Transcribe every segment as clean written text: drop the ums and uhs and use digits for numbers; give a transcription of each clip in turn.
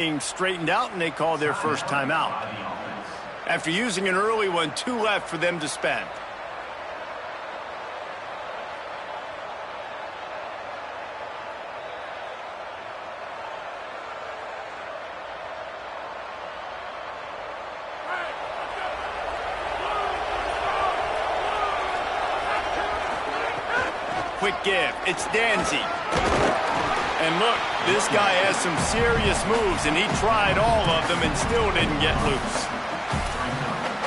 being straightened out, and they call their first timeout. After using an early one, 2 left for them to spend. Quick give. It's Danzy. And look, this guy has some serious moves, and he tried all of them and still didn't get loose.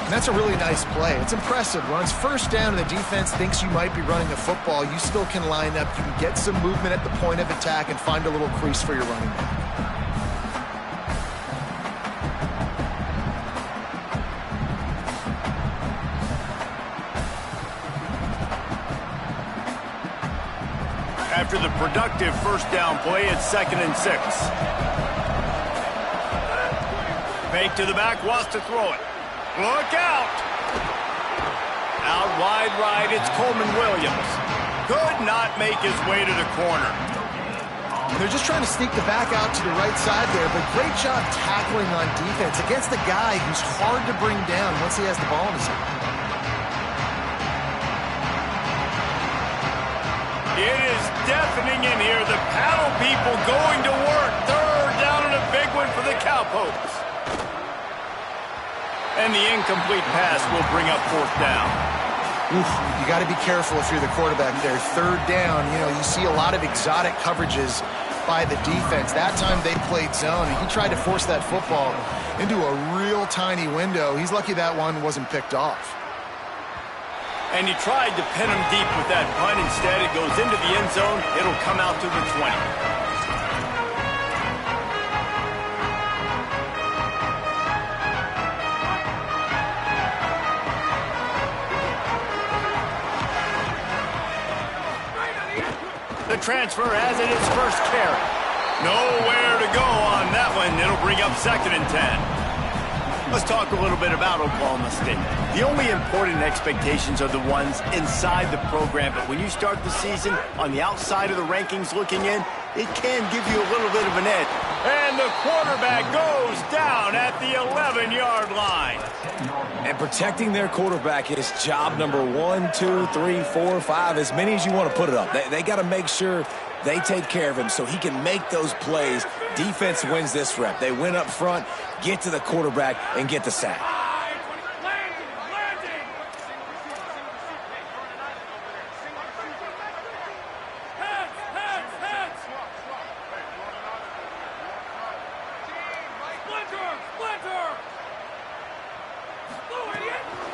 And that's a really nice play. It's impressive. Runs first down, and the defense thinks you might be running the football. You still can line up. You can get some movement at the point of attack and find a little crease for your running back. After the productive first down play, it's 2nd and 6. Fake to the back, wants to throw it. Look out! Out wide right, it's Coleman Williams. Could not make his way to the corner. They're just trying to sneak the back out to the right side there, but great job tackling on defense against a guy who's hard to bring down once he has the ball in his hand. It is deafening in here. The paddle people going to work. 3rd down and a big one for the Cowpokes. And the incomplete pass will bring up 4th down. Oof, you got to be careful if you're the quarterback there. 3rd down, you see a lot of exotic coverages by the defense. That time they played zone, and he tried to force that football into a real tiny window. He's lucky that one wasn't picked off. And he tried to pin him deep with that punt. Instead, it goes into the end zone. It'll come out to the 20. The transfer has it its first carry. Nowhere to go on that one. It'll bring up 2nd and 10. Let's talk a little bit about Oklahoma State. The only important expectations are the ones inside the program, but when you start the season on the outside of the rankings looking in, it can give you a little bit of an edge. And the quarterback goes down at the 11-yard line. And protecting their quarterback is job number 1, 2, 3, 4, 5, as many as you want to put it up. They got to make sure they take care of him so he can make those plays. Defense wins this rep. They win up front, get to the quarterback, and get the sack.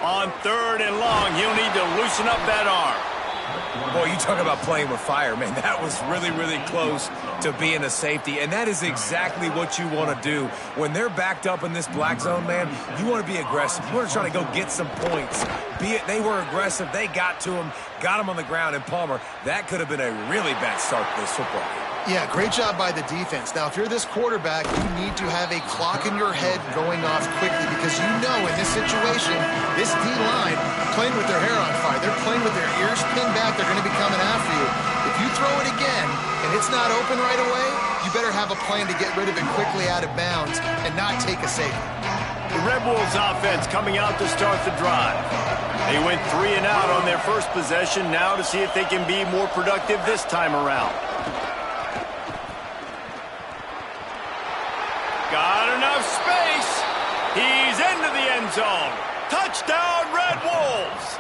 On 3rd and long, he'll need to loosen up that arm. Boy, you talk about playing with fire, man. That was really, really close to being a safety, and that is exactly what you want to do. When they're backed up in this black zone, man, you want to be aggressive. You want to try to go get some points. Be it they were aggressive, they got to him, got him on the ground, and Palmer, that could have been a really bad start to this football game. Yeah, great job by the defense. Now, if you're this quarterback, you need to have a clock in your head going off quickly because you know in this situation, this D-line playing with their hair on fire. They're playing with their ears pinned back. They're going to be coming after you. If you throw it again and it's not open right away, you better have a plan to get rid of it quickly out of bounds and not take a safety. The Red Wolves offense coming out to start the drive. They went 3 and out on their first possession. Now to see if they can be more productive this time around. Got enough space. He's into the end zone. Touchdown, Red Wolves.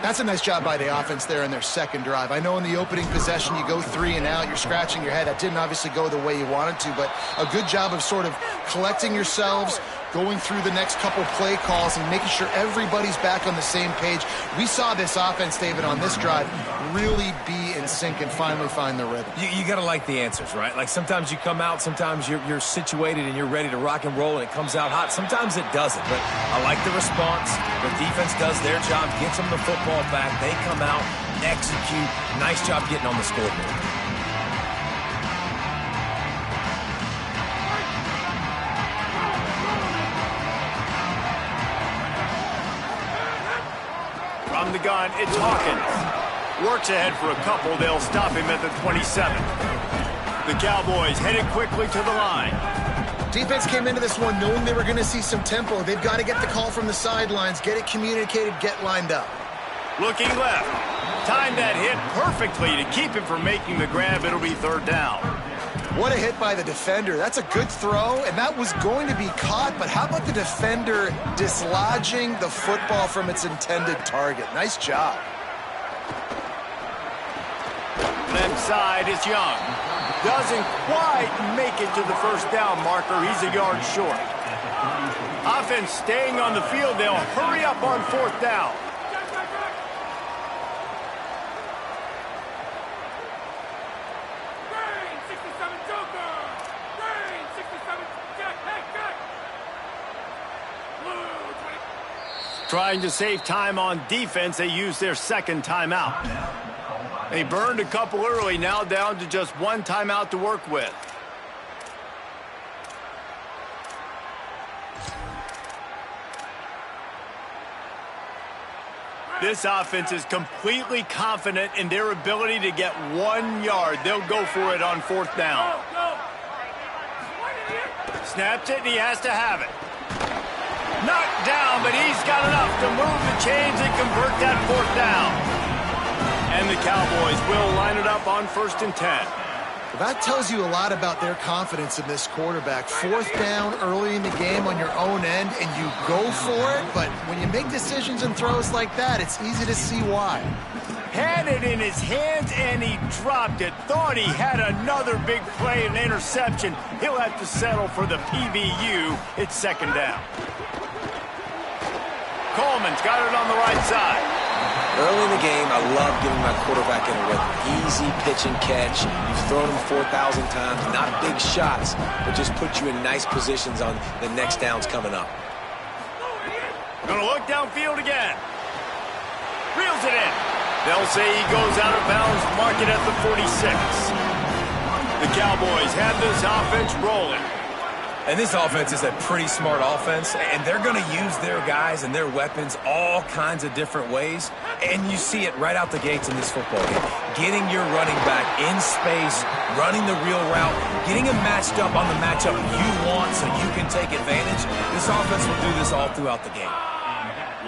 That's a nice job by the offense there in their second drive. I know in the opening possession you go 3 and out, you're scratching your head. That didn't obviously go the way you wanted to, but a good job of sort of collecting yourselves, going through the next couple play calls and making sure everybody's back on the same page. We saw this offense, David, on this drive really be in sync and finally find the rhythm. You got to like the answers, right? Like sometimes you come out, sometimes you're situated and you're ready to rock and roll and it comes out hot. Sometimes it doesn't, but I like the response. The defense does their job, gets them the football back. They come out, execute. Nice job getting on the scoreboard. From the gun, it's Hawkins. Works ahead for a couple. They'll stop him at the 27. The Cowboys headed quickly to the line. Defense came into this one knowing they were going to see some tempo. They've got to get the call from the sidelines, get it communicated, get lined up. Looking left. Timed that hit perfectly to keep him from making the grab. It'll be third down. What a hit by the defender. That's a good throw, and that was going to be caught, but how about the defender dislodging the football from its intended target? Nice job. Left side is Young. Doesn't quite make it to the first down marker. He's a yard short. Offense staying on the field. They'll hurry up on fourth down. Trying to save time on defense, they used their second timeout. They burned a couple early, now down to just one timeout to work with. This offense is completely confident in their ability to get 1 yard. They'll go for it on fourth down. Snaps it, and he has to have it. Knocked down, but he's got enough to move the chains and convert that fourth down. And the Cowboys will line it up on 1st and 10. Well, that tells you a lot about their confidence in this quarterback. Fourth down early in the game on your own end, and you go for it, but when you make decisions and throws like that, it's easy to see why. Had it in his hands, and he dropped it. Thought he had another big play, an interception. He'll have to settle for the PBU. It's second down. Coleman's got it on the right side. Early in the game, I love giving my quarterback in a rhythm. Easy pitch and catch. You've thrown him 4,000 times. Not big shots, but just put you in nice positions on the next downs coming up. Gonna look downfield again. Reels it in. They'll say he goes out of bounds, mark it at the 46. The Cowboys have this offense rolling. And this offense is a pretty smart offense, and they're going to use their guys and their weapons all kinds of different ways. And you see it right out the gates in this football game. Getting your running back in space, running the real route, getting him matched up on the matchup you want so you can take advantage. This offense will do this all throughout the game.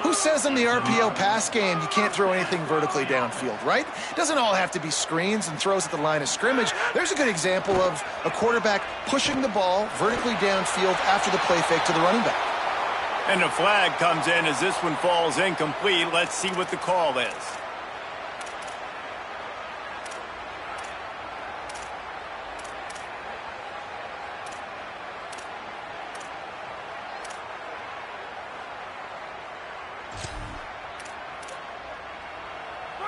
Who says in the RPO pass game you can't throw anything vertically downfield, right? It doesn't all have to be screens and throws at the line of scrimmage. There's a good example of a quarterback pushing the ball vertically downfield after the play fake to the running back. And the flag comes in as this one falls incomplete. Let's see what the call is.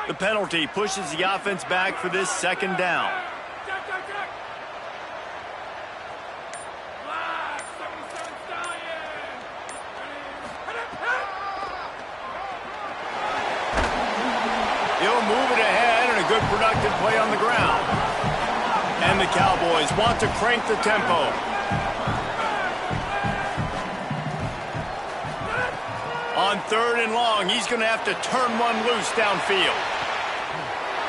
The penalty pushes the offense back for this second down. He'll move it ahead and a good productive play on the ground. And the Cowboys want to crank the tempo. On 3rd and long, he's going to have to turn one loose downfield.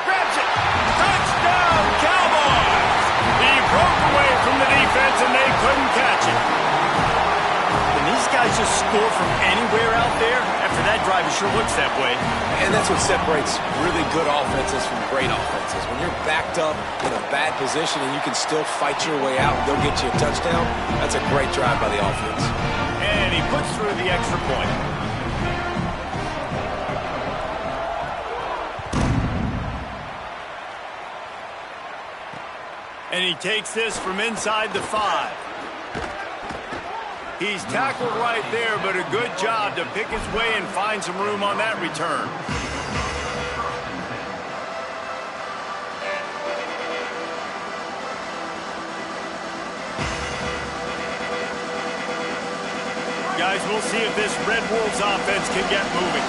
Grabs it. Touchdown, Cowboys! He broke away from the defense, and they couldn't catch it. Can these guys just score from anywhere out there? After that drive, it sure looks that way. And that's what separates really good offenses from great offenses. When you're backed up in a bad position and you can still fight your way out and go get you a touchdown, that's a great drive by the offense. And he puts through the extra point. And he takes this from inside the 5. He's tackled right there, but a good job to pick his way and find some room on that return. Guys, we'll see if this Red Wolves offense can get moving.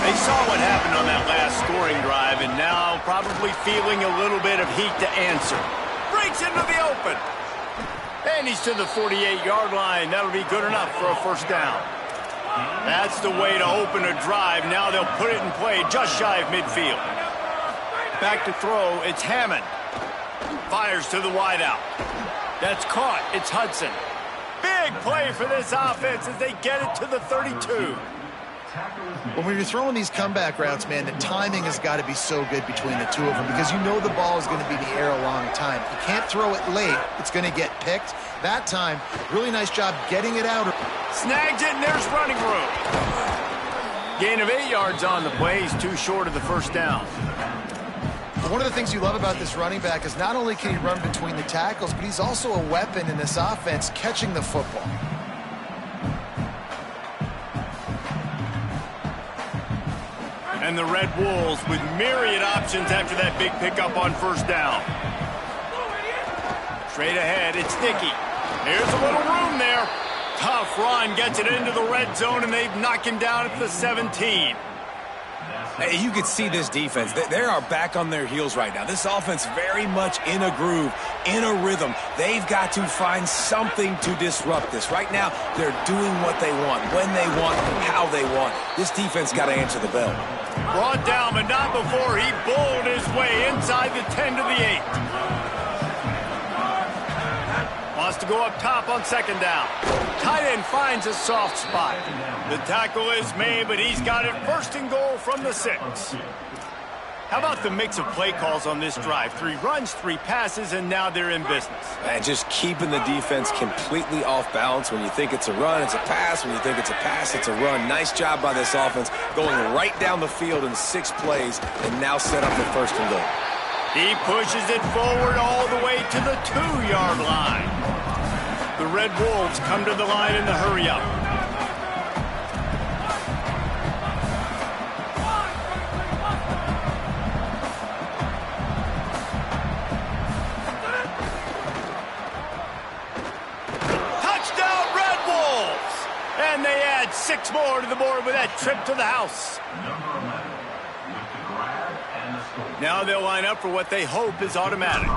They saw what happened on that last scoring drive, and now probably feeling a little bit of heat to answer. Breaks into the open. And he's to the 48-yard line. That'll be good enough for a first down. That's the way to open a drive. Now they'll put it in play just shy of midfield. Back to throw, it's Hammond. Fires to the wideout. That's caught. It's Hudson. Big play for this offense as they get it to the 32. When you're throwing these comeback routes, man, the timing has got to be so good between the two of them because you know the ball is going to be in the air a long time. You can't throw it late. It's going to get picked. That time, really nice job getting it out. Snags it, and there's running room. Gain of 8 yards on the play. He's too short of the first down. One of the things you love about this running back is not only can he run between the tackles, but he's also a weapon in this offense catching the football. And the Red Wolves with myriad options after that big pickup on first down. Straight ahead, it's Dickey. Here's a little room there. Tough run, gets it into the red zone, and they've knocked him down at the 17. Hey, you can see this defense. They are back on their heels right now. This offense very much in a groove, in a rhythm. They've got to find something to disrupt this. Right now, they're doing what they want, when they want, how they want. This defense got to answer the bell. Brought down, but not before he bowled his way inside the 10 to the 8. Wants to go up top on second down. Tight end finds a soft spot. The tackle is made, but he's got it first and goal from the 6. How about the mix of play calls on this drive? 3 runs, 3 passes, and now they're in business. And just keeping the defense completely off balance. When you think it's a run, it's a pass. When you think it's a pass, it's a run. Nice job by this offense going right down the field in 6 plays and now set up the first and goal. He pushes it forward all the way to the 2-yard line. The Red Wolves come to the line in the hurry-up. Touchdown, Red Wolves! And they add 6 more to the board with that trip to the house. Now they'll line up for what they hope is automatic.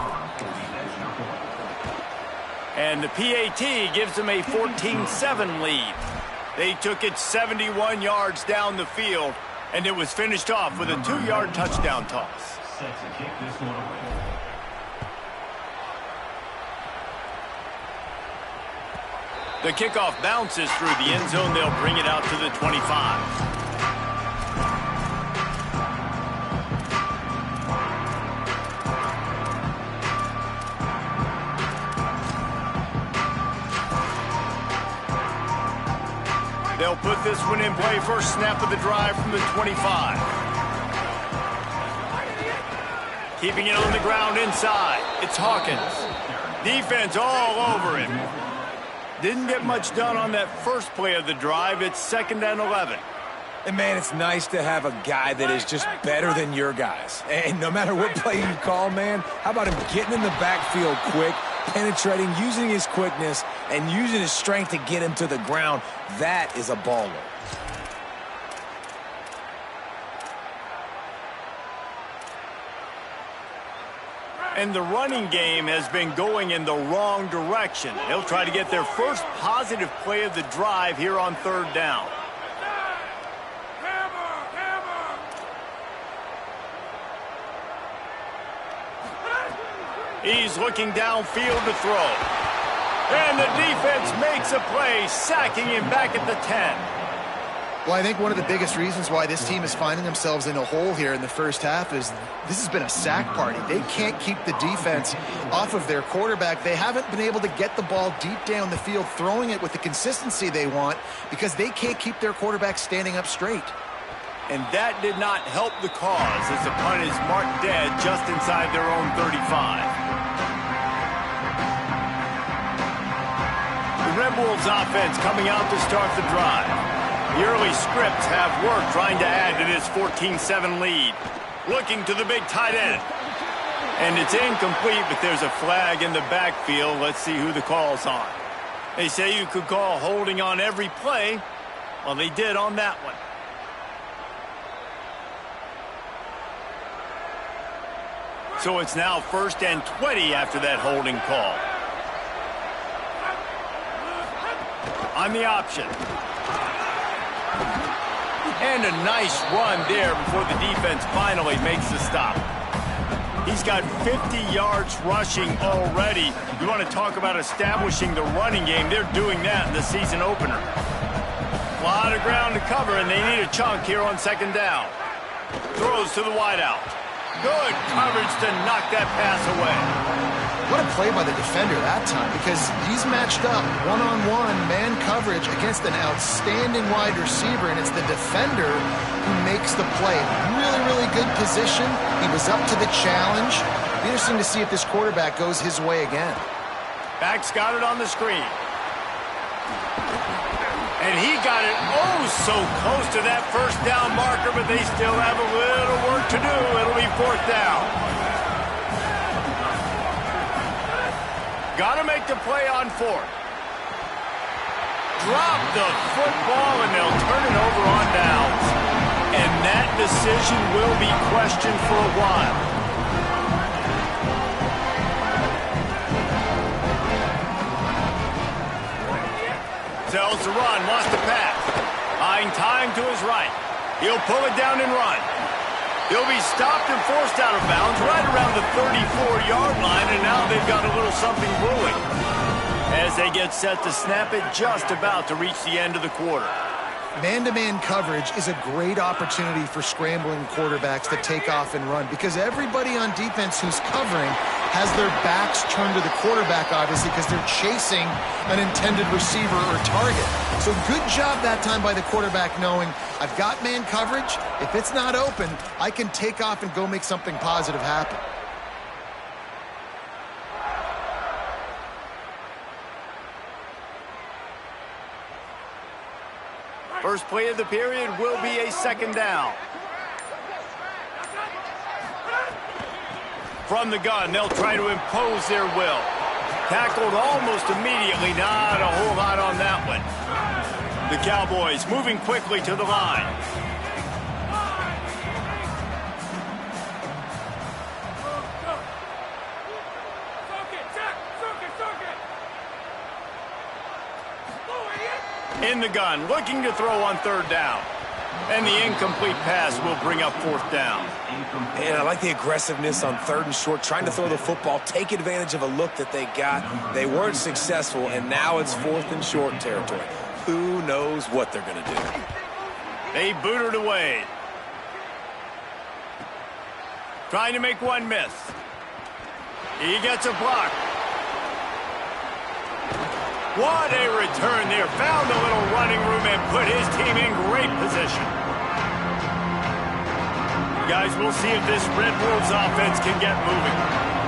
And the PAT gives them a 14-7 lead. They took it 71 yards down the field, and it was finished off with a 2-yard touchdown toss. The kickoff bounces through the end zone. They'll bring it out to the 25. They'll put this one in play. First snap of the drive from the 25. Keeping it on the ground inside. It's Hawkins. Defense all over him. Didn't get much done on that first play of the drive. It's 2nd and 11. And, man, it's nice to have a guy that is just better than your guys. And no matter what play you call, man, how about him getting in the backfield quick, penetrating, using his quickness, and using his strength to get him to the ground? That is a baller. And the running game has been going in the wrong direction. They'll try to get their first positive play of the drive here on 3rd down. He's looking downfield to throw. And the defense makes a play, sacking him back at the 10. Well, I think one of the biggest reasons why this team is finding themselves in a hole here in the first half is this has been a sack party. They can't keep the defense off of their quarterback. They haven't been able to get the ball deep down the field, throwing it with the consistency they want because they can't keep their quarterback standing up straight. And that did not help the cause as the punt is marked dead just inside their own 35. The Red Wolves offense coming out to start the drive. The early scripts have worked trying to add to this 14-7 lead. Looking to the big tight end. And it's incomplete, but there's a flag in the backfield. Let's see who the call's on. They say you could call holding on every play. Well, they did on that one. So it's now 1st and 20 after that holding call. On the option. And a nice run there before the defense finally makes the stop. He's got 50 yards rushing already. You want to talk about establishing the running game. They're doing that in the season opener. A lot of ground to cover, and they need a chunk here on second down. Throws to the wideout. Good coverage to knock that pass away. What a play by the defender that time, because he's matched up one-on-one man coverage against an outstanding wide receiver, and it's the defender who makes the play. Really, really good position. He was up to the challenge. Be interesting to see if this quarterback goes his way again. Back's got it on the screen. And he got it so close to that first down marker, but they still have a little work to do. It'll be fourth down. Got to make the play on fourth. Drop the football, and they'll turn it over on downs. And that decision will be questioned for a while. Tells to run, wants to pass. Buying time to his right. He'll pull it down and run. He'll be stopped and forced out of bounds right around the 34-yard line, and now they've got a little something brewing as they get set to snap it just about to reach the end of the quarter. Man-to-man coverage is a great opportunity for scrambling quarterbacks to take off and run, because everybody on defense who's covering has their backs turned to the quarterback, obviously, because they're chasing an intended receiver or target. So good job that time by the quarterback knowing, I've got man coverage. If it's not open, I can take off and go make something positive happen. First play of the period will be a second down. From the gun, they'll try to impose their will. Tackled almost immediately, not a whole lot on that one. The Cowboys moving quickly to the line. In the gun, looking to throw on third down. And the incomplete pass will bring up fourth down. And I like the aggressiveness on third and short, trying to throw the football, take advantage of a look that they got. They weren't successful, and now it's fourth and short territory. Who knows what they're going to do? They boot it away. Trying to make one miss. He gets a block. What a return there. Found a little running room and put his team in great position. Guys, we'll see if this Red Wolves offense can get moving.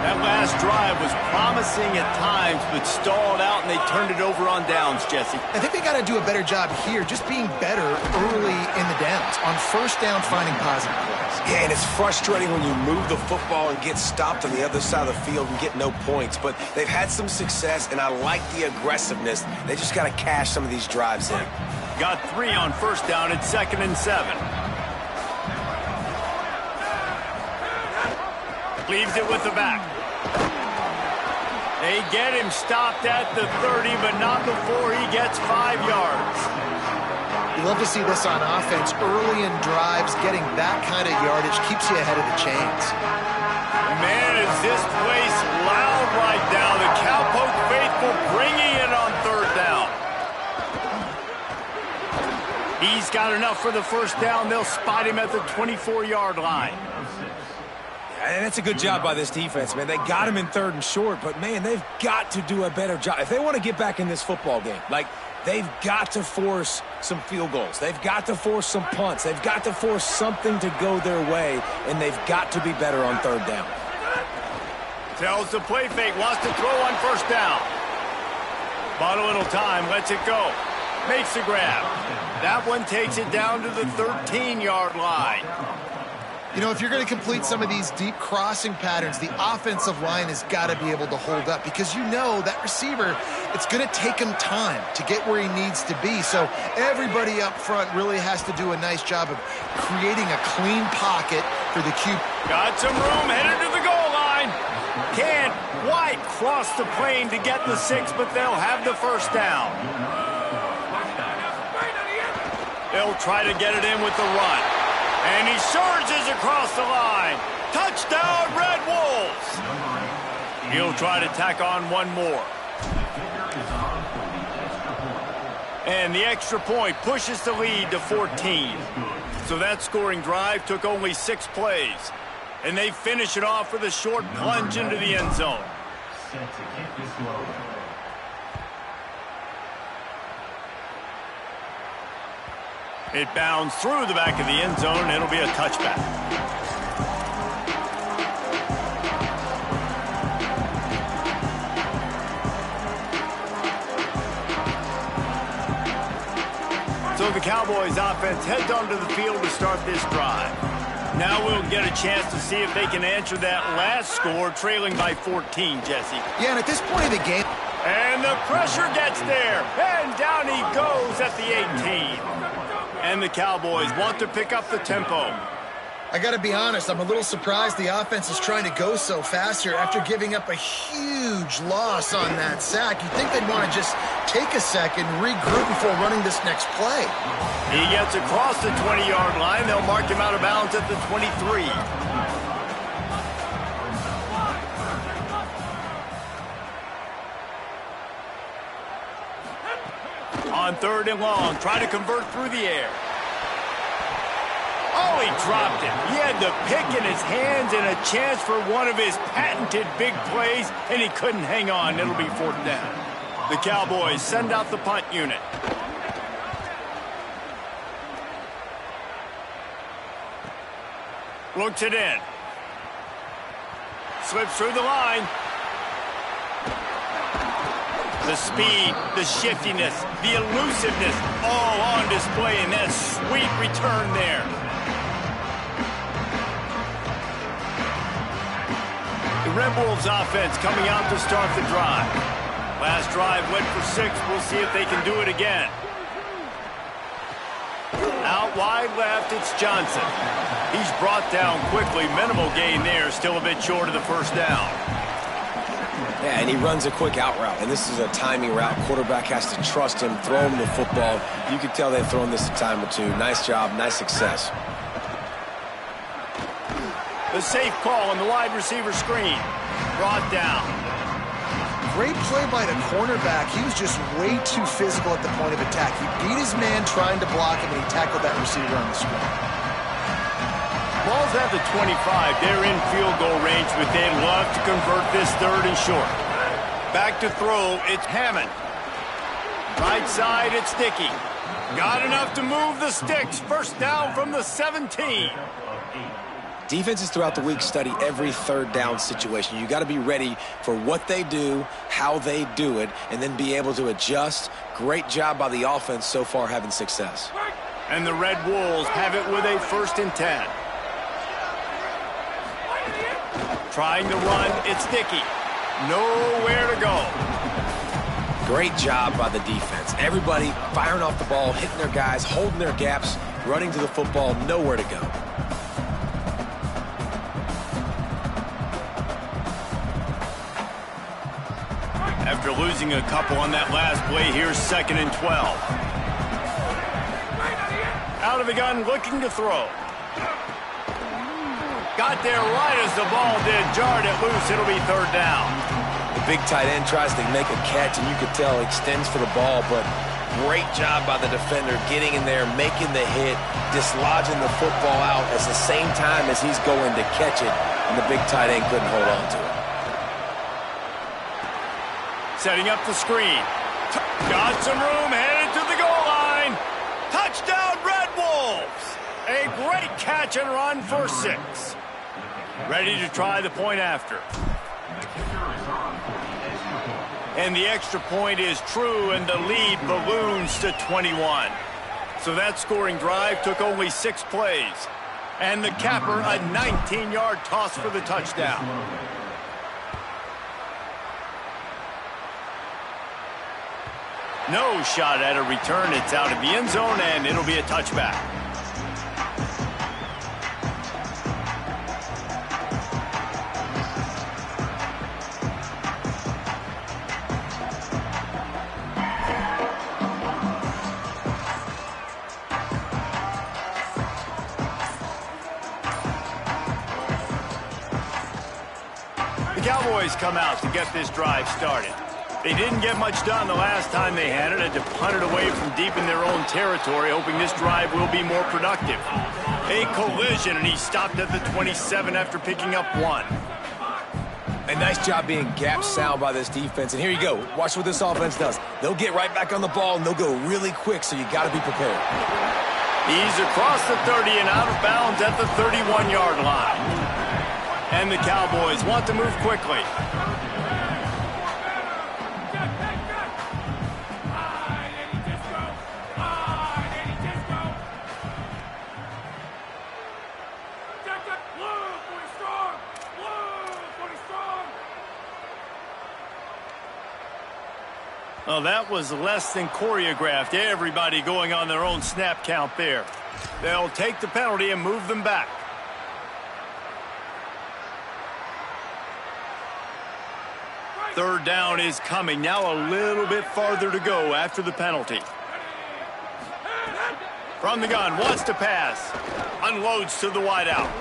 That last drive was promising at times, but stalled out, and they turned it over on downs, Jesse. I think they got to do a better job here, just being better early in the downs. On first down, finding positive plays. Yeah, and it's frustrating when you move the football and get stopped on the other side of the field and get no points. But they've had some success, and I like the aggressiveness. They just got to cash some of these drives in. Got 3 on first down at 2nd and 7. Leaves it with the back. They get him stopped at the 30, but not before he gets 5 yards. You love to see this on offense. Early in drives, getting that kind of yardage keeps you ahead of the chains. Man, is this place loud right now. The Cowpoke faithful bringing it on third down. He's got enough for the first down. They'll spot him at the 24-yard line. And that's a good job by this defense, man. They got him in third and short, but, man, they've got to do a better job. If they want to get back in this football game, like, they've got to force some field goals. They've got to force some punts. They've got to force something to go their way, and they've got to be better on third down. Tells the play fake, wants to throw on first down. Bought a little time, lets it go. Makes the grab. That one takes it down to the 13-yard line. You know, if you're going to complete some of these deep crossing patterns, the offensive line has got to be able to hold up, because you know that receiver, it's going to take him time to get where he needs to be. So everybody up front really has to do a nice job of creating a clean pocket for the QB. Got some room, headed to the goal line. Can't quite cross the plane to get the 6, but they'll have the first down. They'll try to get it in with the run. And he surges across the line. Touchdown, Red Wolves! He'll try to tack on one more. And the extra point pushes the lead to 14. So that scoring drive took only 6 plays. And they finish it off with a short plunge into the end zone. It bounds through the back of the end zone, and it'll be a touchback. So the Cowboys offense heads onto the field to start this drive. Now we'll get a chance to see if they can answer that last score, trailing by 14, Jesse. Yeah, and at this point of the game... And the pressure gets there, and down he goes at the 18. And the Cowboys want to pick up the tempo. I got to be honest, I'm a little surprised the offense is trying to go so fast here after giving up a huge loss on that sack. You'd think they'd want to just take a second, regroup before running this next play. He gets across the 20-yard line. They'll mark him out of bounds at the 23. On 3rd and long, try to convert through the air. Oh, he dropped it. He had the pick in his hands and a chance for one of his patented big plays, and he couldn't hang on. It'll be 4th down. The Cowboys send out the punt unit. Looks it in. Slips through the line. The speed, the shiftiness, the elusiveness, all on display in that sweet return there. The Red Wolves offense coming out to start the drive. Last drive went for 6. We'll see if they can do it again. Out wide left, it's Johnson. He's brought down quickly. Minimal gain there, still a bit short of the 1st down. Yeah, and he runs a quick out route, and this is a timing route. Quarterback has to trust him, throw him the football. You can tell they've thrown this a time or two. Nice job, nice success. The safe call on the wide receiver screen. Brought down. Great play by the cornerback. He was just way too physical at the point of attack. He beat his man trying to block him, and he tackled that receiver on the screen. Ball's at the 25. They're in field goal range, but they'd love to convert this 3rd and short. Back to throw, it's Hammond. Right side, it's Dickey. Got enough to move the sticks. 1st down from the 17. Defenses throughout the week study every 3rd down situation. You got to be ready for what they do, how they do it, and then be able to adjust. Great job by the offense so far having success. And the Red Wolves have it with a 1st and 10. Trying to run, it's Dickey. Nowhere to go. Great job by the defense. Everybody firing off the ball, hitting their guys, holding their gaps, running to the football, nowhere to go. After losing a couple on that last play, here's 2nd and 12. Out of the gun, looking to throw. Got there right as the ball did. Jarred it loose. It'll be 3rd down. The big tight end tries to make a catch, and you could tell extends for the ball, but great job by the defender getting in there, making the hit, dislodging the football out at the same time as he's going to catch it, and the big tight end couldn't hold on to it. Setting up the screen. Got some room, headed to the goal line. Touchdown, Red Wolves! A great catch and run for 6. Ready to try the point after. And the extra point is true, and the lead balloons to 21. So that scoring drive took only 6 plays. And the capper, a 19-yard toss for the touchdown. No shot at a return. It's out of the end zone, and it'll be a touchback. Cowboys come out to get this drive started. They didn't get much done the last time they had it. Had to punt it away from deep in their own territory, hoping this drive will be more productive. A collision, and he stopped at the 27 after picking up 1. A nice job being gap sound by this defense. And here you go. Watch what this offense does. They'll get right back on the ball, and they'll go really quick, so you got to be prepared. He's across the 30 and out of bounds at the 31-yard line. And the Cowboys want to move quickly. Well, that was less than choreographed. Everybody going on their own snap count there. They'll take the penalty and move them back. Third down is coming. Now a little bit farther to go after the penalty. From the gun, wants to pass. Unloads to the wideout.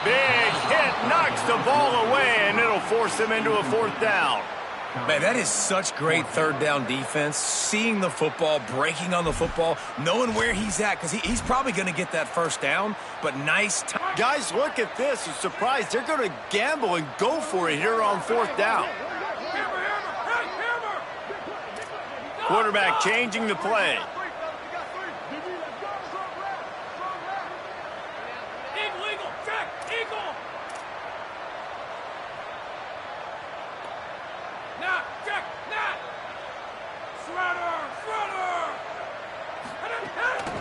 Big hit, knocks the ball away, and it'll force them into a 4th down. Man, that is such great third down defense. Seeing the football, breaking on the football, knowing where he's at, because he's probably going to get that first down, but nice time. Guys, look at this. I'm surprised. They're going to gamble and go for it here on 4th down. Quarterback changing the play.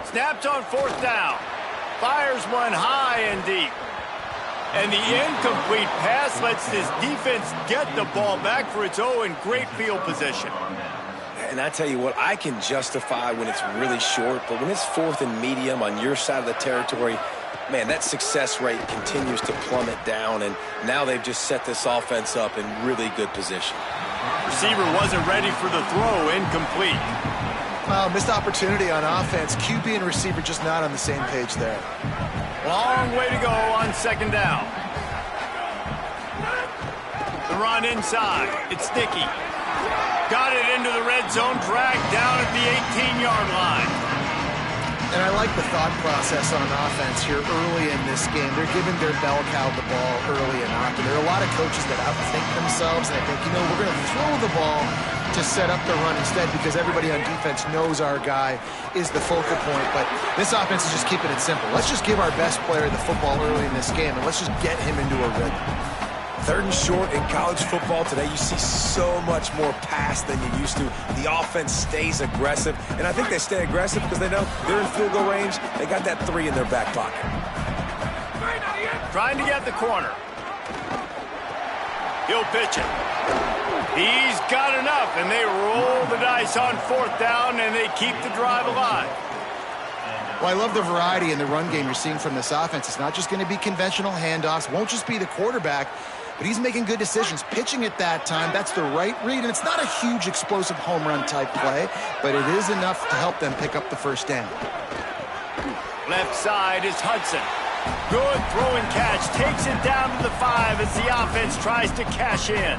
Snapped on 4th down. Fires one high and deep. And the incomplete pass lets this defense get the ball back for its own great field position. And I tell you what, I can justify when it's really short, but when it's 4th and medium on your side of the territory, man, that success rate continues to plummet down, and now they've just set this offense up in really good position. Receiver wasn't ready for the throw, incomplete. Missed opportunity on offense. QB and receiver just not on the same page there. Long way to go on 2nd down. The run inside. It's sticky. Got it into the red zone, dragged down at the 18-yard line. And I like the thought process on offense here early in this game. They're giving their bell cow the ball early and often. There are a lot of coaches that outthink themselves, and I think, we're going to throw the ball to set up the run instead because everybody on defense knows our guy is the focal point. But this offense is just keeping it simple. Let's just give our best player the football early in this game, and let's just get him into a rhythm. 3rd and short in college football today, you see so much more pass than you used to. The offense stays aggressive, and I think they stay aggressive because they know they're in field goal range. They got that 3 in their back pocket. Trying to get the corner. He'll pitch it. He's got enough, and they roll the dice on 4th down, and they keep the drive alive. Well, I love the variety in the run game you're seeing from this offense. It's not just going to be conventional handoffs. Won't just be the quarterback, but he's making good decisions. Pitching at that time, that's the right read, and it's not a huge explosive home run type play, but it is enough to help them pick up the 1st down. Left side is Hudson. Good throw and catch. Takes it down to the 5 as the offense tries to cash in.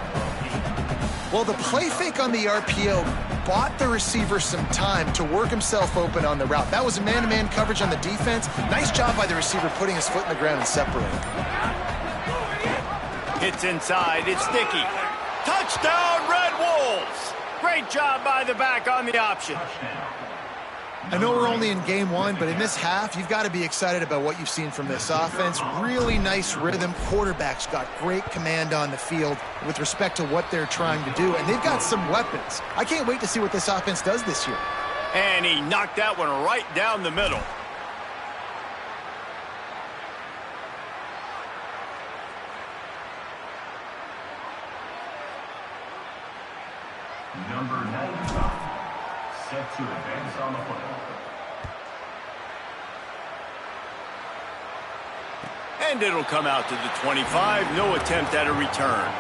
Well, the play fake on the RPO bought the receiver some time to work himself open on the route. That was a man-to-man coverage on the defense. Nice job by the receiver putting his foot in the ground and separating. Hits inside. It's sticky. Touchdown, Red Wolves! Great job by the back on the option. I know we're only in game 1, but in this half, you've got to be excited about what you've seen from this offense. Really nice rhythm. Quarterback's got great command on the field with respect to what they're trying to do, and they've got some weapons. I can't wait to see what this offense does this year. And he knocked that one right down the middle. Number 95, set to advance on the football. And it'll come out to the 25. No attempt at a return.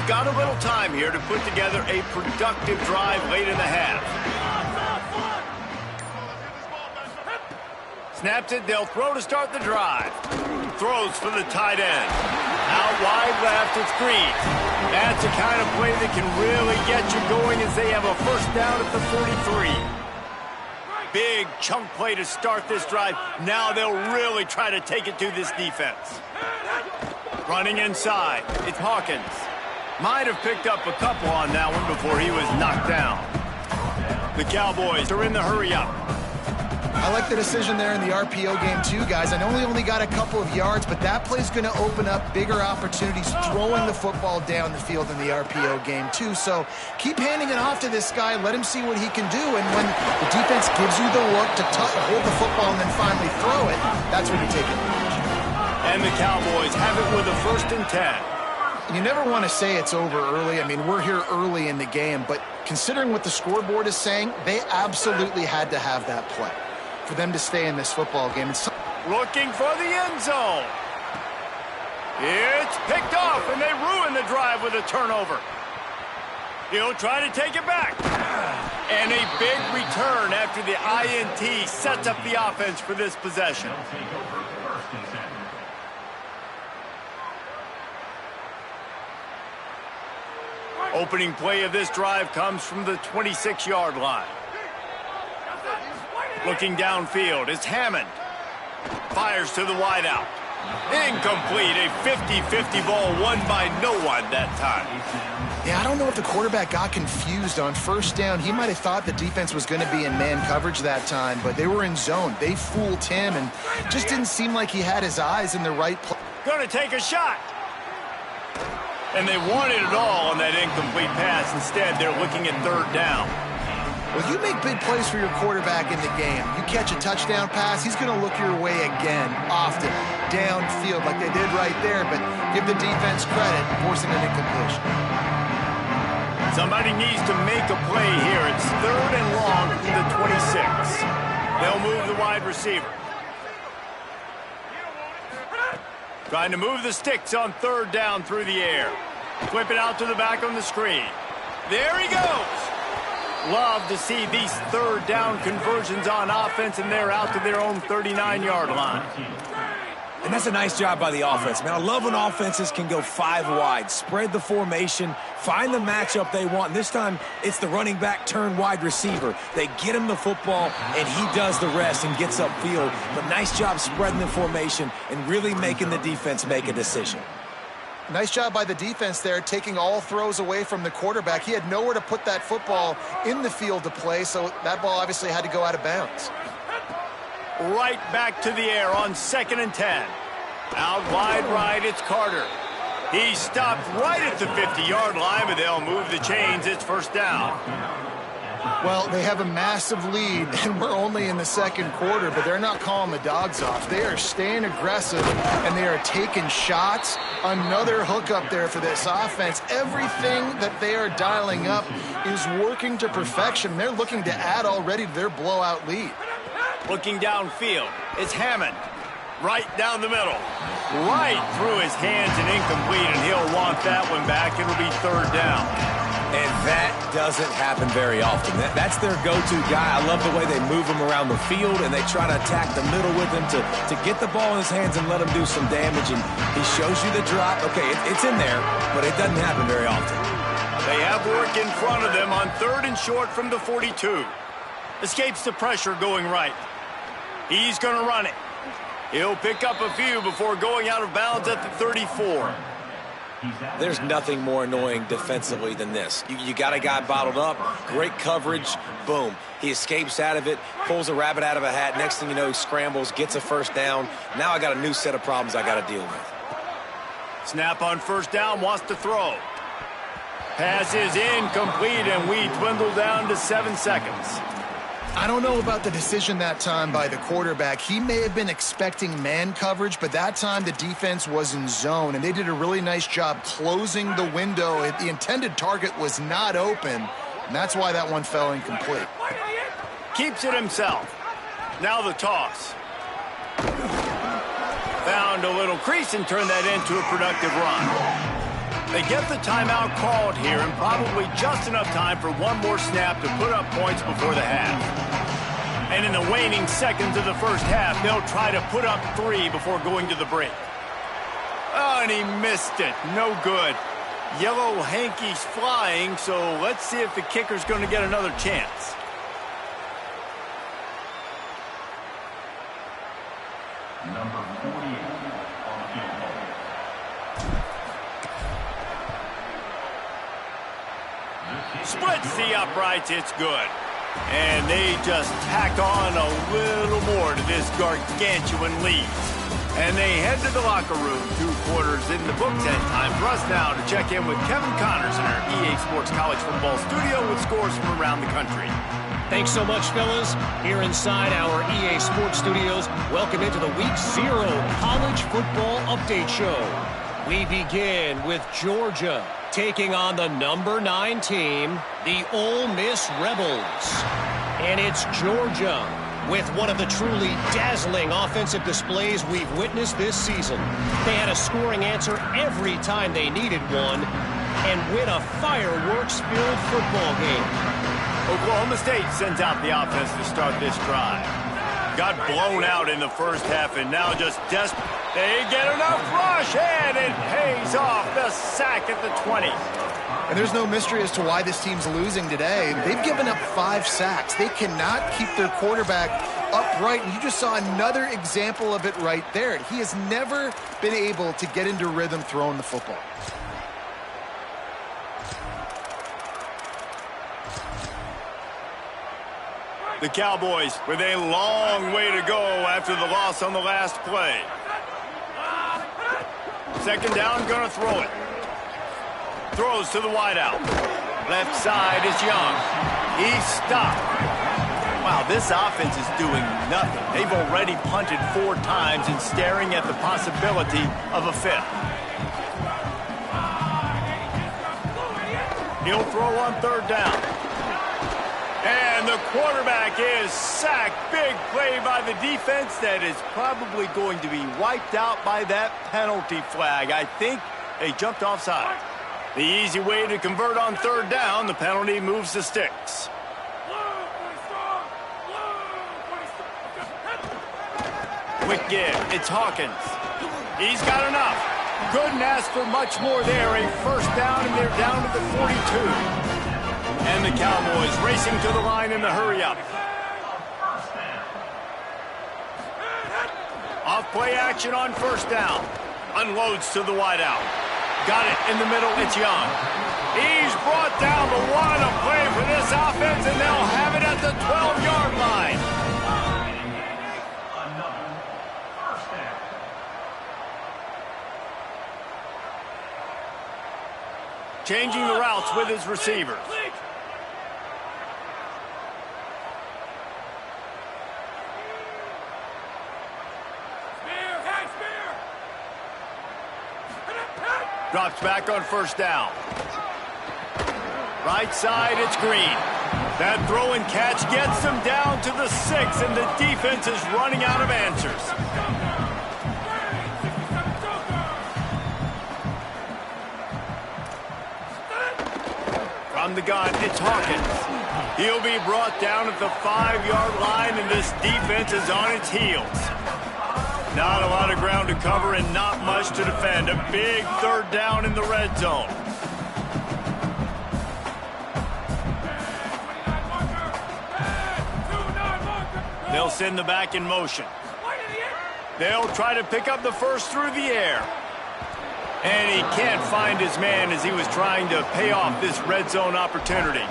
They've got a little time here to put together a productive drive late in the half. Snaps it, they'll throw to start the drive. Throws for the tight end. Out wide left, it's Green. That's the kind of play that can really get you going as they have a first down at the 43. Big chunk play to start this drive. Now they'll really try to take it to this defense. Running inside, it's Hawkins. Might have picked up a couple on that one before he was knocked down. The Cowboys are in the hurry-up. I like the decision there in the RPO game too, guys. I know he only got a couple of yards, but that play's going to open up bigger opportunities throwing the football down the field in the RPO game too. So keep handing it off to this guy. Let him see what he can do. And when the defense gives you the look to hold the football and then finally throw it, that's when you take advantage. And the Cowboys have it with a 1st and 10. You never want to say it's over early. I mean, we're here early in the game, but considering what the scoreboard is saying, they absolutely had to have that play for them to stay in this football game. Looking for the end zone. It's picked off, and they ruin the drive with a turnover. He'll try to take it back. And a big return after the INT sets up the offense for this possession. Opening play of this drive comes from the 26-yard line. Looking downfield is Hammond. Fires to the wideout. Incomplete. A 50-50 ball won by no one that time. Yeah, I don't know if the quarterback got confused on first down. He might have thought the defense was going to be in man coverage that time, but they were in zone. They fooled him and just didn't seem like he had his eyes in the right place. Going to take a shot. And they wanted it all on that incomplete pass. Instead, they're looking at 3rd down. Well, you make big plays for your quarterback in the game. You catch a touchdown pass, he's going to look your way again, often, downfield like they did right there, but give the defense credit, forcing an incompletion. Somebody needs to make a play here. It's 3rd and long from the 26. They'll move the wide receiver. Trying to move the sticks on 3rd down through the air. Flip it out to the back on the screen. There he goes. Love to see these 3rd down conversions on offense, and they're out to their own 39-yard line. And that's a nice job by the offense, man. I love when offenses can go 5 wide, spread the formation, find the matchup they want. And this time, it's the running back turn wide receiver. They get him the football, and he does the rest and gets upfield. But nice job spreading the formation and really making the defense make a decision. Nice job by the defense there, taking all throws away from the quarterback. He had nowhere to put that football in the field to play, so that ball obviously had to go out of bounds. Right back to the air on 2nd and 10. Out wide right, it's Carter. He stopped right at the 50-yard line, but they'll move the chains. It's 1st down. Well, they have a massive lead, and we're only in the 2nd quarter, but they're not calling the dogs off. They are staying aggressive, and they are taking shots. Another hook up there for this offense. Everything that they are dialing up is working to perfection. They're looking to add already to their blowout lead. Looking downfield, it's Hammond. Right down the middle. Right through his hands and incomplete, and he'll want that one back. It'll be 3rd down. And that doesn't happen very often. That's their go-to guy. I love the way they move him around the field, and they try to attack the middle with him to get the ball in his hands and let him do some damage. And he shows you the drop. Okay, it's in there, but it doesn't happen very often. They have work in front of them on 3rd and short from the 42. Escapes the pressure going right. He's going to run it. He'll pick up a few before going out of bounds at the 34. There's nothing more annoying defensively than this. You got a guy bottled up, great coverage, boom. He escapes out of it, pulls a rabbit out of a hat. Next thing you know, he scrambles, gets a 1st down. Now I got a new set of problems I got to deal with. Snap on 1st down, wants to throw. Pass is incomplete, and we dwindle down to 7 seconds. I don't know about the decision that time by the quarterback. He may have been expecting man coverage, but that time the defense was in zone, and they did a really nice job closing the window. The intended target was not open, and that's why that one fell incomplete. Keeps it himself. Now the toss. Found a little crease and turned that into a productive run. They get the timeout called here, and probably just enough time for one more snap to put up points before the half. And in the waning seconds of the first half, they'll try to put up 3 before going to the break. Oh, and he missed it. No good. Yellow hankies flying, so let's see if the kicker's going to get another chance. Number 48 on the field goal. Splits the uprights, it's good. And they just tack on a little more to this gargantuan lead. And they head to the locker room, 2 quarters in the book. 10 time for us now to check in with Kevin Connors in our EA Sports College Football studio with scores from around the country. Thanks so much, fellas. Here inside our EA Sports studios, welcome into the Week 0 College Football Update Show. We begin with Georgia taking on the number 9 team, the Ole Miss Rebels. And it's Georgia with one of the truly dazzling offensive displays we've witnessed this season. They had a scoring answer every time they needed one and win a fireworks-filled football game. Oklahoma State sends out the offense to start this drive. Got blown out in the first half and now just desperate. They get enough rush and it pays off. The sack at the 20. And there's no mystery as to why this team's losing today. They've given up 5 sacks. They cannot keep their quarterback upright. And you just saw another example of it right there. He has never been able to get into rhythm throwing the football. The Cowboys with a long way to go after the loss on the last play. Second down, gonna throw it. Throws to the wideout. Left side is Young. He's stopped. Wow, this offense is doing nothing. They've already punted 4 times and staring at the possibility of a 5th. He'll throw on 3rd down. And the quarterback is sacked. Big play by the defense that is probably going to be wiped out by that penalty flag. I think they jumped offside. The easy way to convert on 3rd down, the penalty moves the sticks. Quick give, it's Hawkins. He's got enough. Couldn't ask for much more there. A 1st down, and they're down to the 42. And the Cowboys racing to the line in the hurry-up. Off play action on 1st down. Unloads to the wideout. Got it in the middle, it's Young. He's brought down, but what a play for this offense, and they'll have it at the 12-yard line. Changing the routes with his receivers. Drops back on 1st down. Right side, it's Green. That throw and catch gets them down to the 6, and the defense is running out of answers. From the gun, it's Hawkins. He'll be brought down at the 5-yard line, and this defense is on its heels. Not a lot of ground to cover and not much to defend. A big 3rd down in the red zone. They'll send the back in motion. They'll try to pick up the 1st through the air. And he can't find his man as he was trying to pay off this red zone opportunity.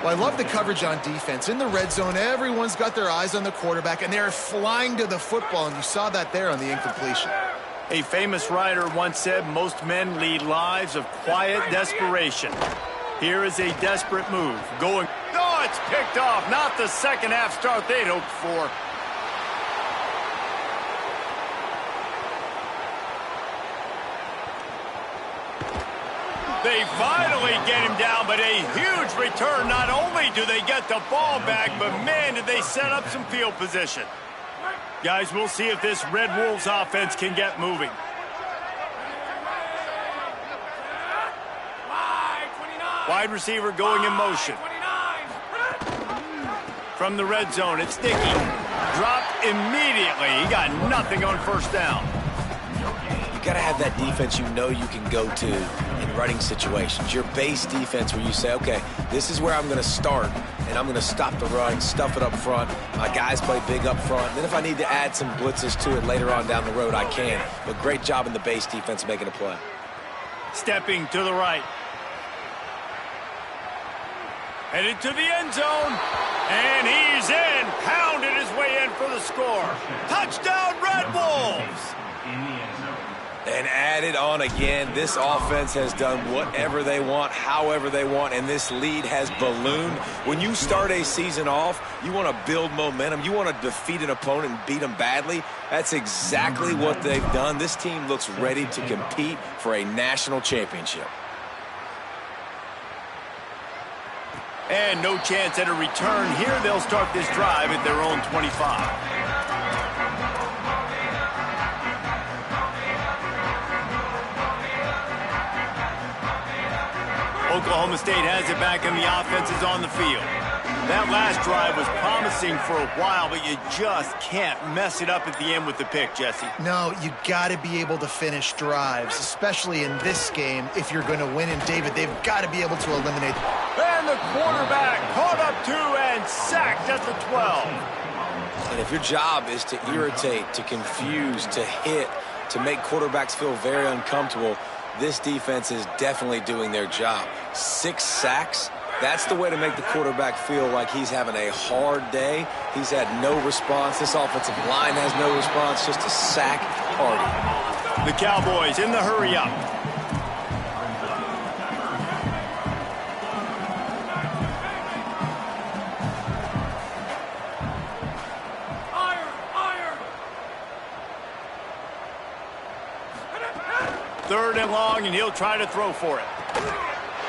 Well, I love the coverage on defense. In the red zone, everyone's got their eyes on the quarterback, and they're flying to the football, and you saw that there on the incompletion. A famous writer once said, most men lead lives of quiet desperation. Here is a desperate move. Going, oh, it's picked off. Not the second half start they'd hoped for. They finally get him down, but a huge return. Not only do they get the ball back, but man, did they set up some field position. Guys, we'll see if this Red Wolves offense can get moving. Wide receiver going in motion. From the red zone, it's Dickey. Dropped immediately. He got nothing on first down. You got to have that defense you know you can go to in running situations. Your base defense where you say, okay, this is where I'm going to start, and I'm going to stop the run, stuff it up front. My guys play big up front. And then if I need to add some blitzes to it later on down the road, I can. But great job in the base defense making a play. Stepping to the right. Headed to the end zone. And he's in. Pounded his way in for the score. Touchdown, Red Wolves. And added on again. This offense has done whatever they want, however they want, and this lead has ballooned. When you start a season off, you want to build momentum. You want to defeat an opponent and beat them badly. That's exactly what they've done. This team looks ready to compete for a national championship. And no chance at a return here. They'll start this drive at their own 25. Oklahoma State has it back and the offense is on the field. That last drive was promising for a while, but you just can't mess it up at the end with the pick, Jesse. No, you got to be able to finish drives, especially in this game if you're going to win. And, David, they've got to be able to eliminate. And the quarterback caught up to and sacked at the 12. And if your job is to irritate, to confuse, to hit, to make quarterbacks feel very uncomfortable, this defense is definitely doing their job. 6 sacks. That's the way to make the quarterback feel like he's having a hard day. He's had no response. This offensive line has no response. Just a sack party. The Cowboys in the hurry up. Third and long, and he'll try to throw for it.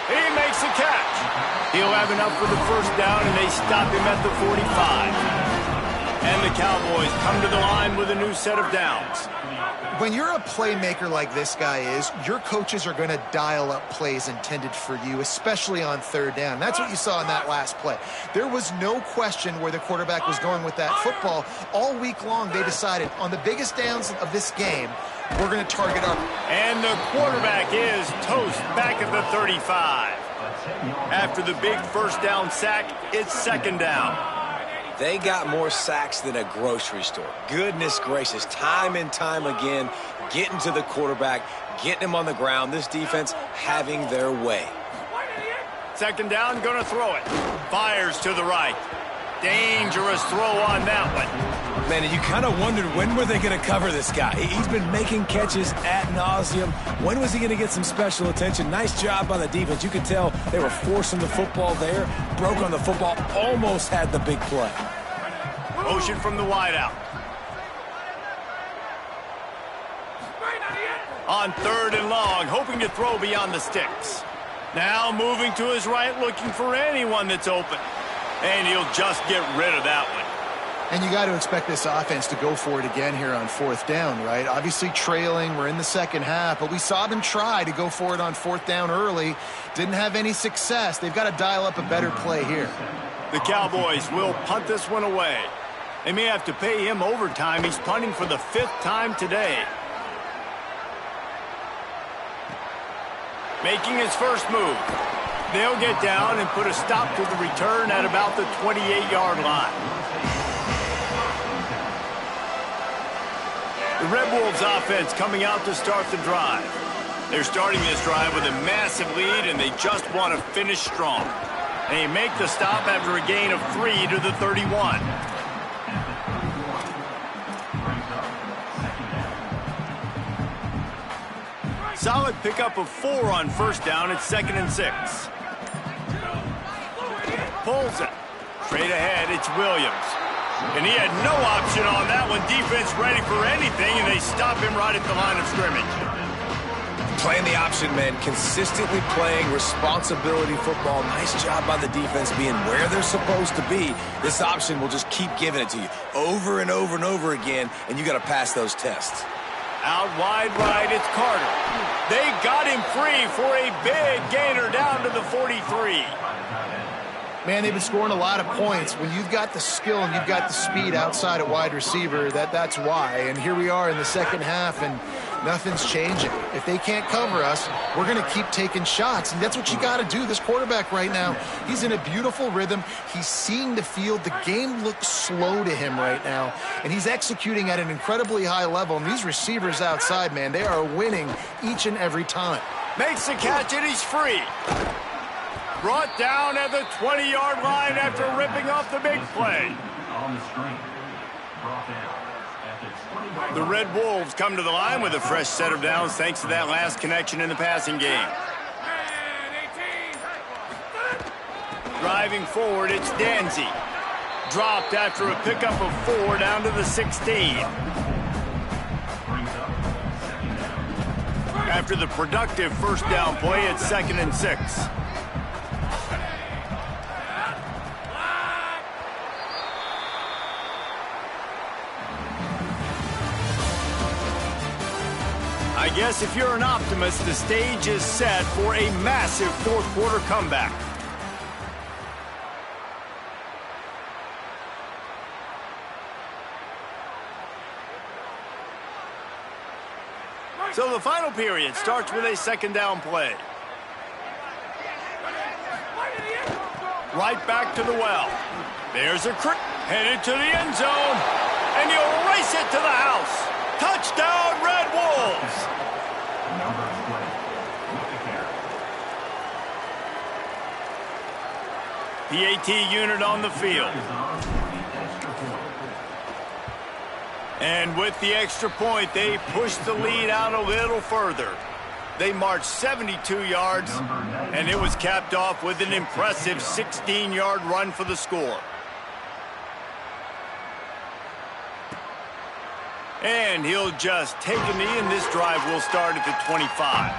He makes the catch. He'll have enough for the first down, and they stop him at the 45. And the Cowboys come to the line with a new set of downs. When you're a playmaker like this guy is, your coaches are going to dial up plays intended for you, especially on third down. That's what you saw in that last play. There was no question where the quarterback was going with that football. All week long, they decided on the biggest downs of this game, we're going to target our... And the quarterback is toast back at the 35. After the big first down sack, it's second down. They got more sacks than a grocery store. Goodness gracious, time and time again, getting to the quarterback, getting him on the ground. This defense having their way. Second down, going to throw it. Fires to the right. Dangerous throw on that one. Man, you kind of wondered when were they going to cover this guy. He's been making catches ad nauseum. When was he going to get some special attention? Nice job by the defense. You could tell they were forcing the football there. Broke on the football, almost had the big play. Motion from the wideout. On third and long, hoping to throw beyond the sticks. Now moving to his right, looking for anyone that's open. And he'll just get rid of that one. And you got to expect this offense to go for it again here on fourth down, right? Obviously trailing, we're in the second half, but we saw them try to go for it on fourth down early. Didn't have any success. They've got to dial up a better play here. The Cowboys will punt this one away. They may have to pay him overtime. He's punting for the 5th time today. Making his first move. They'll get down and put a stop to the return at about the 28-yard line. The Red Wolves offense coming out to start the drive. They're starting this drive with a massive lead, and they just want to finish strong. They make the stop after a gain of 3 to the 31. Solid pickup of 4 on first down at 2nd and 6. Pulls it. Straight ahead, it's Williams. And he had no option on that one. Defense ready for anything, and they stop him right at the line of scrimmage. Playing the option, man. Consistently playing responsibility football. Nice job by the defense being where they're supposed to be. This option will just keep giving it to you over and over and over again, and you got to pass those tests. Out wide right, it's Carter. They got him free for a big gainer down to the 43. Man, they've been scoring a lot of points. When you've got the skill and you've got the speed outside at wide receiver, that's why. And here we are in the second half, and nothing's changing. If they can't cover us, we're going to keep taking shots, and that's what you got to do. This quarterback right now, he's in a beautiful rhythm. He's seeing the field. The game looks slow to him right now, and he's executing at an incredibly high level. And these receivers outside, man, they are winning each and every time. Makes the catch, and he's free. Brought down at the 20-yard line after ripping off the big play. On the screen. Brought down at the 20-yard The Red Wolves come to the line with a fresh set of downs thanks to that last connection in the passing game. Driving forward, it's Danzy. Dropped after a pickup of 4 down to the 16. After the productive first down play, it's 2nd and 6. I guess if you're an optimist, the stage is set for a massive fourth quarter comeback. So the final period starts with a second down play. Right back to the well. There's a headed to the end zone, and he'll race it to the house. Touchdown, Red Wolves! PAT unit on the field. And with the extra point, they push the lead out a little further. They marched 72 yards, and it was capped off with an impressive 16-yard run for the score. And he'll just take a knee, and this drive will start at the 25.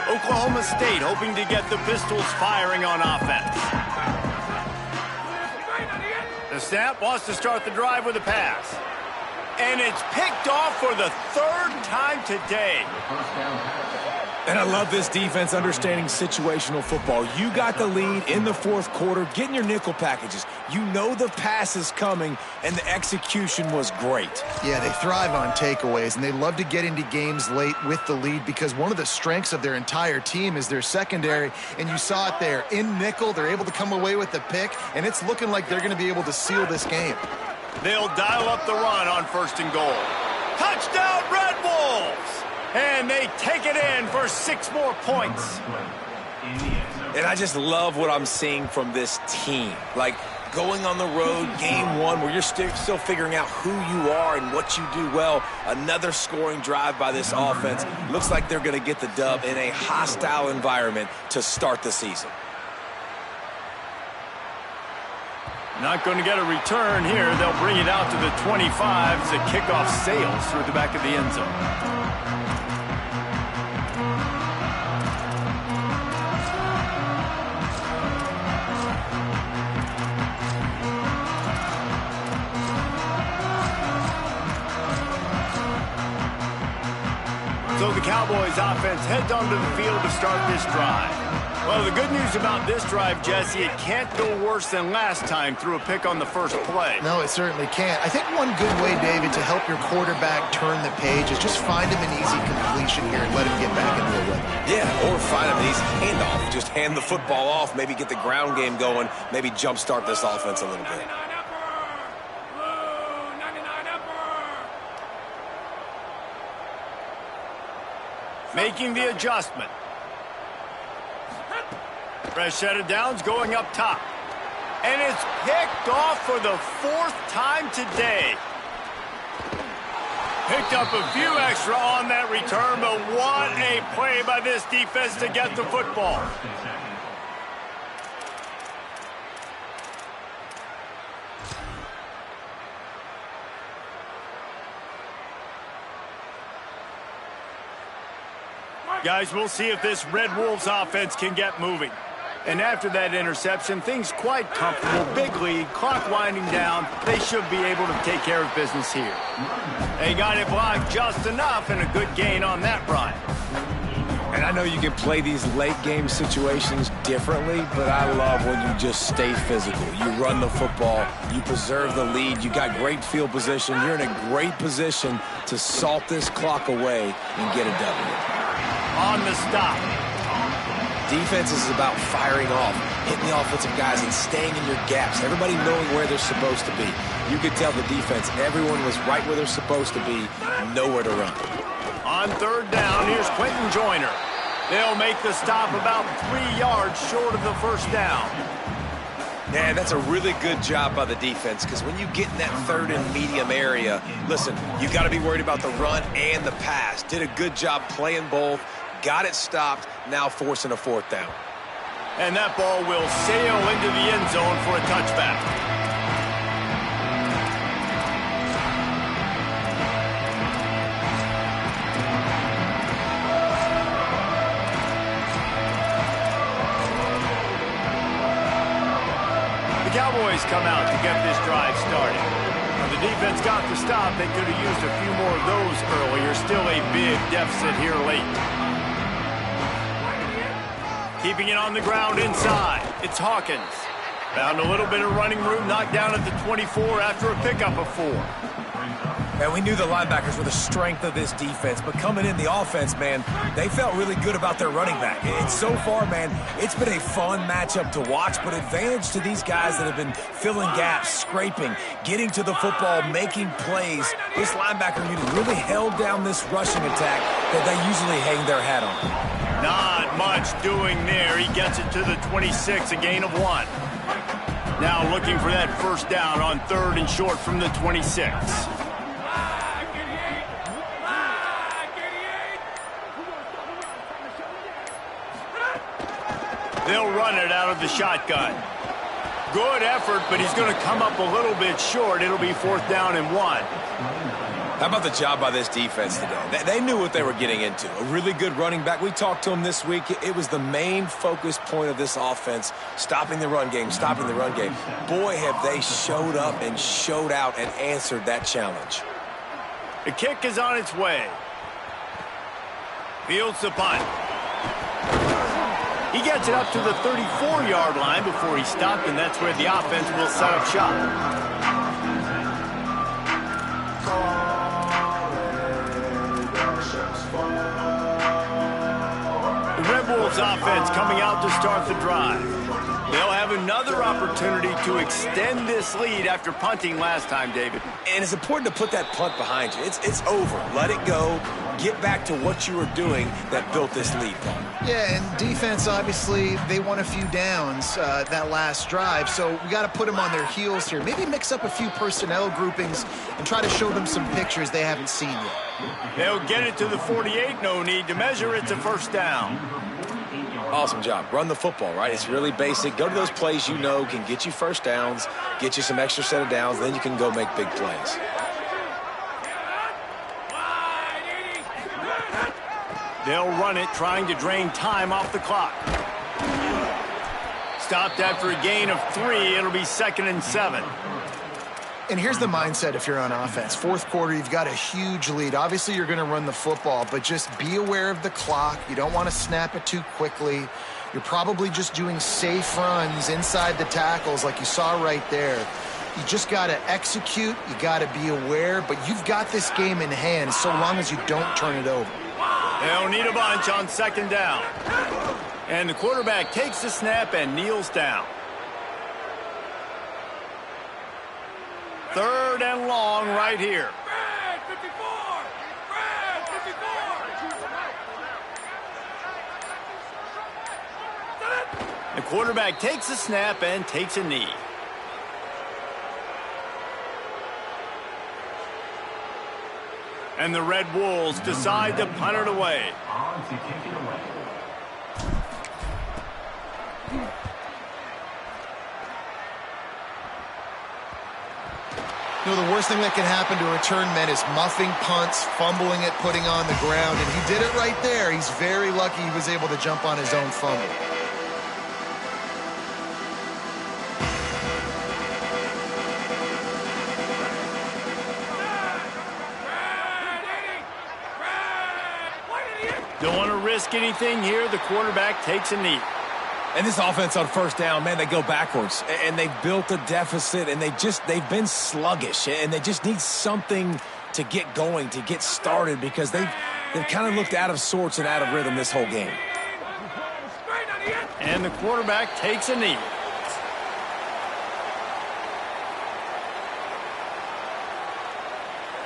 Oklahoma State hoping to get the Pistols firing on offense. The snap wants to start the drive with a pass. And it's picked off for the 3rd time today. And I love this defense understanding situational football. You got the lead in the 4th quarter, getting your nickel packages. You know the pass is coming, and the execution was great. Yeah, they thrive on takeaways, and they love to get into games late with the lead because one of the strengths of their entire team is their secondary, and you saw it there. In nickel, they're able to come away with the pick, and it's looking like they're going to be able to seal this game. They'll dial up the run on 1st and goal. Touchdown, Red Wolves! And they take it in for 6 more points. And I just love what I'm seeing from this team. Like, going on the road, game 1, where you're still figuring out who you are and what you do well. Another scoring drive by this offense. Looks like they're going to get the dub in a hostile environment to start the season. Not going to get a return here. They'll bring it out to the 25 as the kickoff sails through the back of the end zone. So the Cowboys offense heads onto the field to start this drive. Well, the good news about this drive, Jesse, it can't go worse than last time through a pick on the first play. No, it certainly can't. I think one good way, David, to help your quarterback turn the page is just find him an easy completion here and let him get back into the rhythm. Yeah, or find him an easy handoff. Just hand the football off, maybe get the ground game going, maybe jumpstart this offense a little bit. Making the adjustment. Fresh set of downs going up top. And it's picked off for the 4th time today. Picked up a few extra on that return, but what a play by this defense to get the football. Guys, we'll see if this Red Wolves offense can get moving. And after that interception, things quite comfortable. Big lead, clock winding down. They should be able to take care of business here. They got it blocked just enough, and a good gain on that run. And I know you can play these late game situations differently, but I love when you just stay physical. You run the football, you preserve the lead, you got great field position, you're in a great position to salt this clock away and get a W. On the stop. Defense is about firing off, hitting the offensive guys and staying in your gaps, everybody knowing where they're supposed to be. You could tell the defense, everyone was right where they're supposed to be, nowhere to run. On third down, here's Quentin Joyner. They'll make the stop about 3 yards short of the first down. Man, that's a really good job by the defense, because when you get in that third and medium area, listen, you got to be worried about the run and the pass. Did a good job playing both, got it stopped, now forcing a fourth down. And that ball will sail into the end zone for a touchback. Cowboys come out to get this drive started. When the defense got the stop, they could have used a few more of those earlier. Still a big deficit here late. Keeping it on the ground inside. It's Hawkins. Found a little bit of running room, knocked down at the 24 after a pickup of 4. Man, we knew the linebackers were the strength of this defense, but coming in the offense, man, they felt really good about their running back. And so far, man, it's been a fun matchup to watch, but advantage to these guys that have been filling gaps, scraping, getting to the football, making plays. This linebacker unit really held down this rushing attack that they usually hang their hat on. Not much doing there. He gets it to the 26, a gain of 1. Now looking for that first down on third and short from the 26. They'll run it out of the shotgun. Good effort, but he's going to come up a little bit short. It'll be 4th down and 1. How about the job by this defense today? They knew what they were getting into. A really good running back. We talked to him this week. It was the main focus point of this offense, stopping the run game, stopping the run game. Boy, have they showed up and showed out and answered that challenge. The kick is on its way. Fields the punt. He gets it up to the 34-yard line before he stopped, and that's where the offense will set up shop. The Red Wolves offense coming out to start the drive. They'll have another opportunity to extend this lead after punting last time, David. And it's important to put that punt behind you. It's over. Let it go. Get back to what you were doing that built this lead, Paul. Yeah, and defense, obviously, they won a few downs that last drive, so we got to put them on their heels here. Maybe mix up a few personnel groupings and try to show them some pictures they haven't seen yet. They'll get it to the 48. No need to measure. It's a first down. Awesome job. Run the football, right? It's really basic. Go to those plays you know can get you first downs, get you some extra set of downs, then you can go make big plays. They'll run it, trying to drain time off the clock. Stopped after a gain of 3. It'll be 2nd and 7. And here's the mindset if you're on offense. 4th quarter, you've got a huge lead. Obviously, you're going to run the football, but just be aware of the clock. You don't want to snap it too quickly. You're probably just doing safe runs inside the tackles like you saw right there. You just got to execute. You got to be aware, but you've got this game in hand so long as you don't turn it over. They'll need a bunch on 2nd down. And the quarterback takes the snap and kneels down. 3rd and long right here. The quarterback takes a snap and takes a knee. And the Red Wolves decide to punt it away. On to kick it away. The know, the worst thing that can happen to return men is muffing punts, fumbling it, putting on the ground, and he did it right there. He's very lucky he was able to jump on his own fumble. Don't want to risk anything here. The quarterback takes a knee. And this offense on first down, man, they go backwards. And they've built a deficit, and they've been sluggish. And they just need something to get going, to get started, because they've kind of looked out of sorts and out of rhythm this whole game. And the quarterback takes a knee.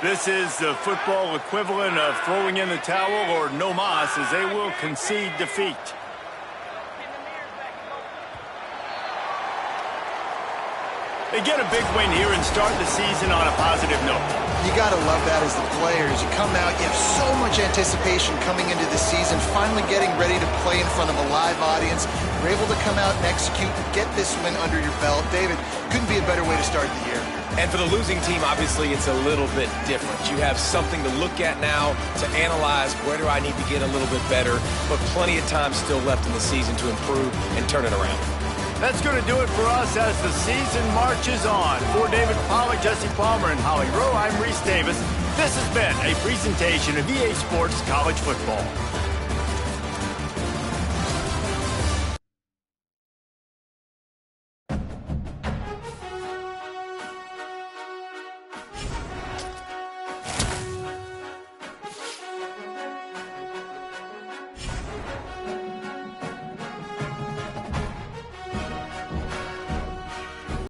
This is the football equivalent of throwing in the towel or no mas, as they will concede defeat. They get a big win here and start the season on a positive note. You got to love that as the players. You come out, you have so much anticipation coming into the season, finally getting ready to play in front of a live audience. You're able to come out and execute and get this win under your belt. David, couldn't be a better way to start the year. And for the losing team, obviously, it's a little bit different. You have something to look at now to analyze where do I need to get a little bit better, but plenty of time still left in the season to improve and turn it around. That's going to do it for us as the season marches on. For David Pollack, Jesse Palmer, and Holly Rowe, I'm Reese Davis. This has been a presentation of EA Sports College Football.